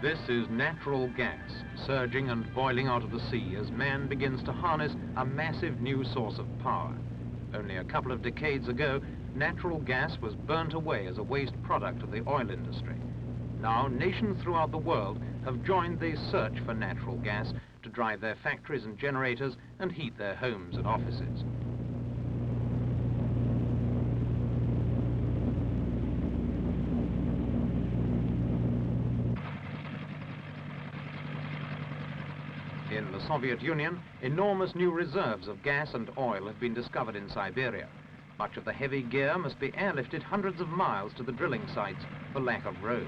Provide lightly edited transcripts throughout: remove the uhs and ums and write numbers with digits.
This is natural gas, surging and boiling out of the sea as man begins to harness a massive new source of power. Only a couple of decades ago, natural gas was burnt away as a waste product of the oil industry. Now, nations throughout the world have joined the search for natural gas to drive their factories and generators and heat their homes and offices. In the Soviet Union, enormous new reserves of gas and oil have been discovered in Siberia. Much of the heavy gear must be airlifted hundreds of miles to the drilling sites for lack of roads.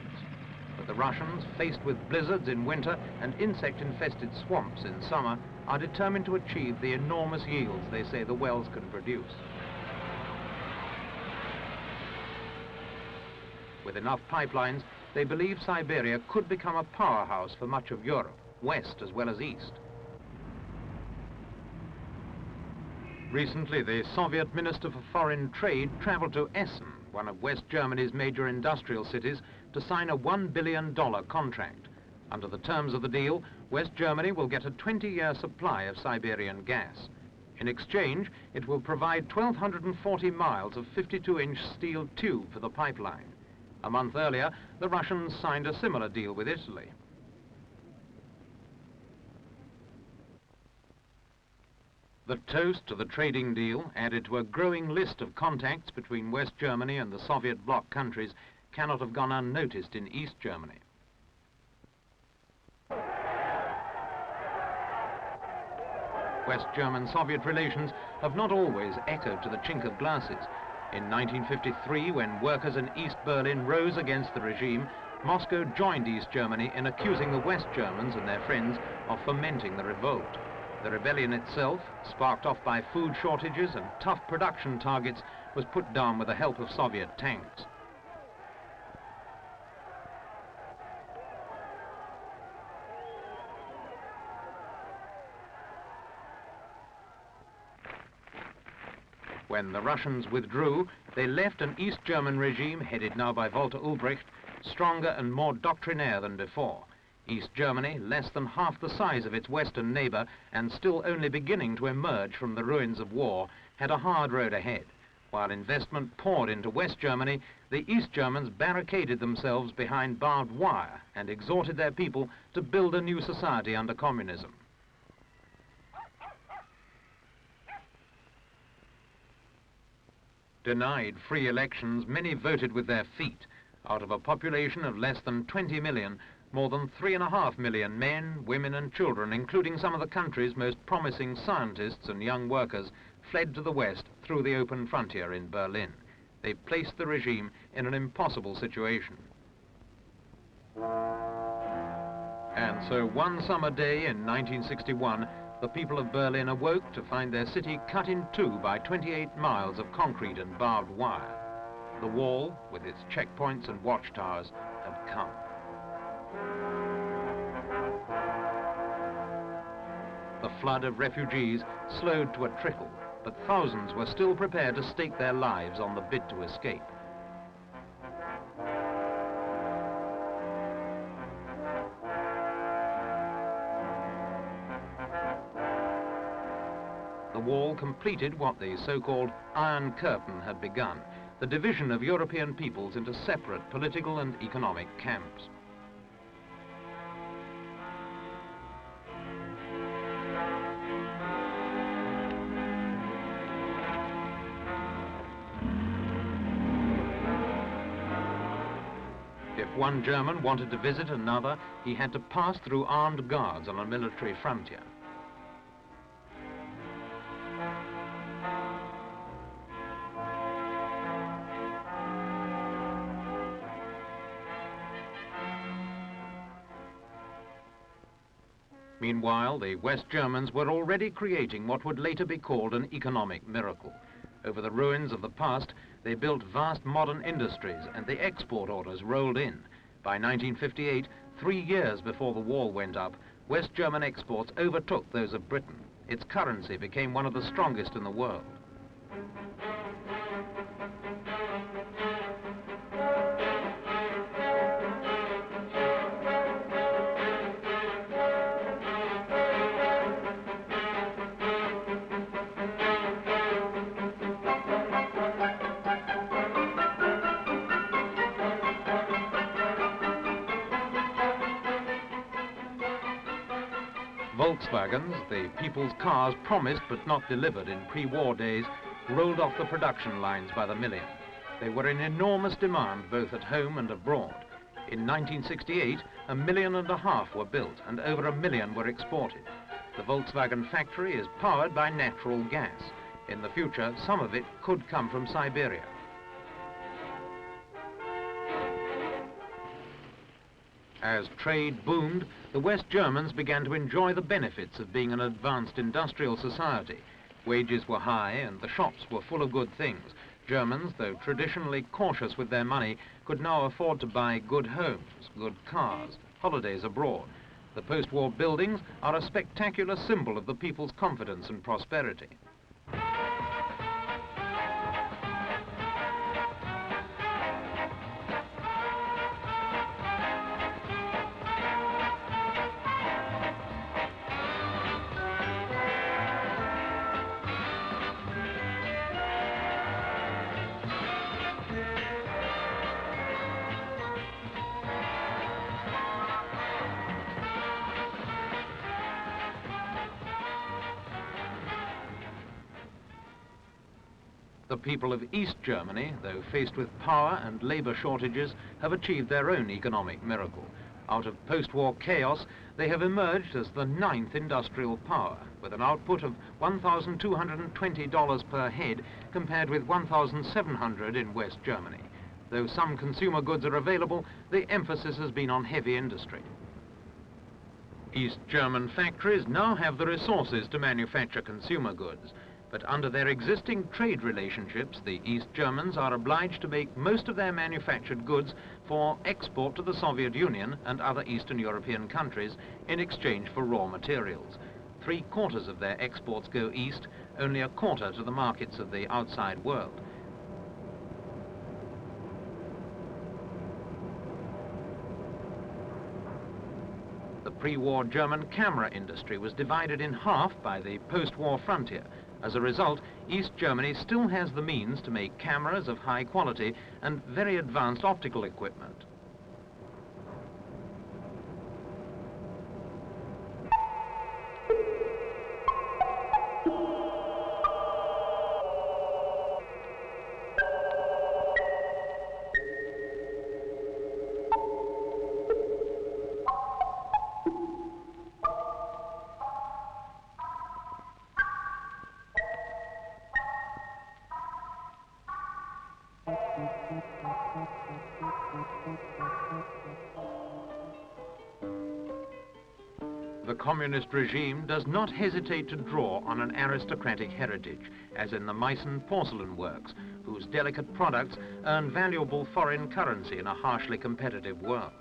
But the Russians, faced with blizzards in winter and insect-infested swamps in summer, are determined to achieve the enormous yields they say the wells can produce. With enough pipelines, they believe Siberia could become a powerhouse for much of Europe, west as well as east. Recently, the Soviet Minister for Foreign Trade traveled to Essen, one of West Germany's major industrial cities, to sign a $1 billion contract. Under the terms of the deal, West Germany will get a 20-year supply of Siberian gas. In exchange, it will provide 1,240 miles of 52-inch steel tube for the pipeline. A month earlier, the Russians signed a similar deal with Italy. The toast to the trading deal, added to a growing list of contacts between West Germany and the Soviet bloc countries, cannot have gone unnoticed in East Germany. West German-Soviet relations have not always echoed to the chink of glasses. In 1953, when workers in East Berlin rose against the regime, Moscow joined East Germany in accusing the West Germans and their friends of fomenting the revolt. The rebellion itself, sparked off by food shortages and tough production targets, was put down with the help of Soviet tanks. When the Russians withdrew, they left an East German regime, headed now by Walter Ulbricht, stronger and more doctrinaire than before. East Germany, less than half the size of its western neighbor and still only beginning to emerge from the ruins of war, had a hard road ahead. While investment poured into West Germany, the East Germans barricaded themselves behind barbed wire and exhorted their people to build a new society under communism. Denied free elections, many voted with their feet. Out of a population of less than 20 million, more than 3.5 million men, women and children, including some of the country's most promising scientists and young workers, fled to the west through the open frontier in Berlin. They placed the regime in an impossible situation. And so one summer day in 1961, the people of Berlin awoke to find their city cut in two by 28 miles of concrete and barbed wire. The wall, with its checkpoints and watchtowers, had come. The flood of refugees slowed to a trickle, but thousands were still prepared to stake their lives on the bid to escape. The wall completed what the so-called Iron Curtain had begun, the division of European peoples into separate political and economic camps. If one German wanted to visit another, he had to pass through armed guards on a military frontier. Meanwhile, the West Germans were already creating what would later be called an economic miracle. Over the ruins of the past, they built vast modern industries and the export orders rolled in. By 1958, 3 years before the wall went up, West German exports overtook those of Britain. Its currency became one of the strongest in the world. Volkswagens, the people's cars promised but not delivered in pre-war days, rolled off the production lines by the million. They were in enormous demand both at home and abroad. In 1968, 1.5 million were built and over 1 million were exported. The Volkswagen factory is powered by natural gas. In the future, some of it could come from Siberia. As trade boomed, the West Germans began to enjoy the benefits of being an advanced industrial society. Wages were high and the shops were full of good things. Germans, though traditionally cautious with their money, could now afford to buy good homes, good cars, holidays abroad. The post-war buildings are a spectacular symbol of the people's confidence and prosperity. The people of East Germany, though faced with power and labour shortages, have achieved their own economic miracle. Out of post-war chaos, they have emerged as the 9th industrial power, with an output of $1,220 per head compared with $1,700 in West Germany. Though some consumer goods are available, the emphasis has been on heavy industry. East German factories now have the resources to manufacture consumer goods. But under their existing trade relationships, the East Germans are obliged to make most of their manufactured goods for export to the Soviet Union and other Eastern European countries in exchange for raw materials. 3/4 of their exports go east, only 1/4 to the markets of the outside world. The pre-war German camera industry was divided in half by the post-war frontier. As a result, East Germany still has the means to make cameras of high quality and very advanced optical equipment. The communist regime does not hesitate to draw on an aristocratic heritage, as in the Meissen porcelain works, whose delicate products earn valuable foreign currency in a harshly competitive world.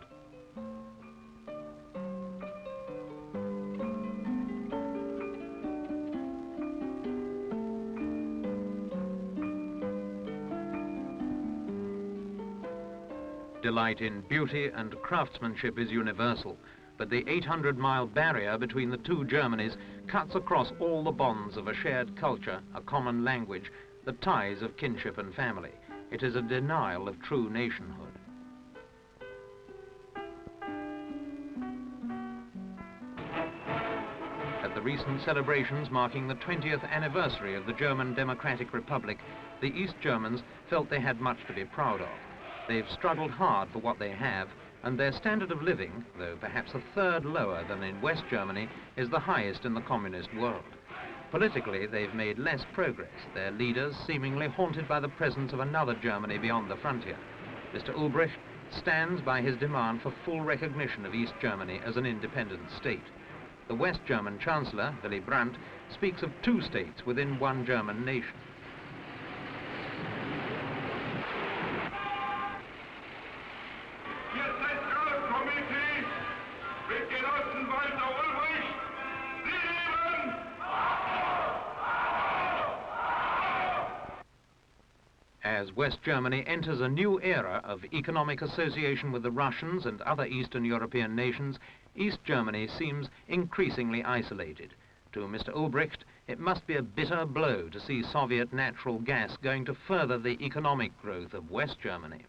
Delight in beauty and craftsmanship is universal, but the 800-mile barrier between the two Germanys cuts across all the bonds of a shared culture, a common language, the ties of kinship and family. It is a denial of true nationhood. At the recent celebrations marking the 20th anniversary of the German Democratic Republic, the East Germans felt they had much to be proud of. They've struggled hard for what they have, and their standard of living, though perhaps 1/3 lower than in West Germany, is the highest in the communist world. Politically, they've made less progress, their leaders seemingly haunted by the presence of another Germany beyond the frontier. Mr. Ulbricht stands by his demand for full recognition of East Germany as an independent state. The West German Chancellor, Willy Brandt, speaks of 2 states within one German nation. As West Germany enters a new era of economic association with the Russians and other Eastern European nations, East Germany seems increasingly isolated. To Mr. Ulbricht, it must be a bitter blow to see Soviet natural gas going to further the economic growth of West Germany.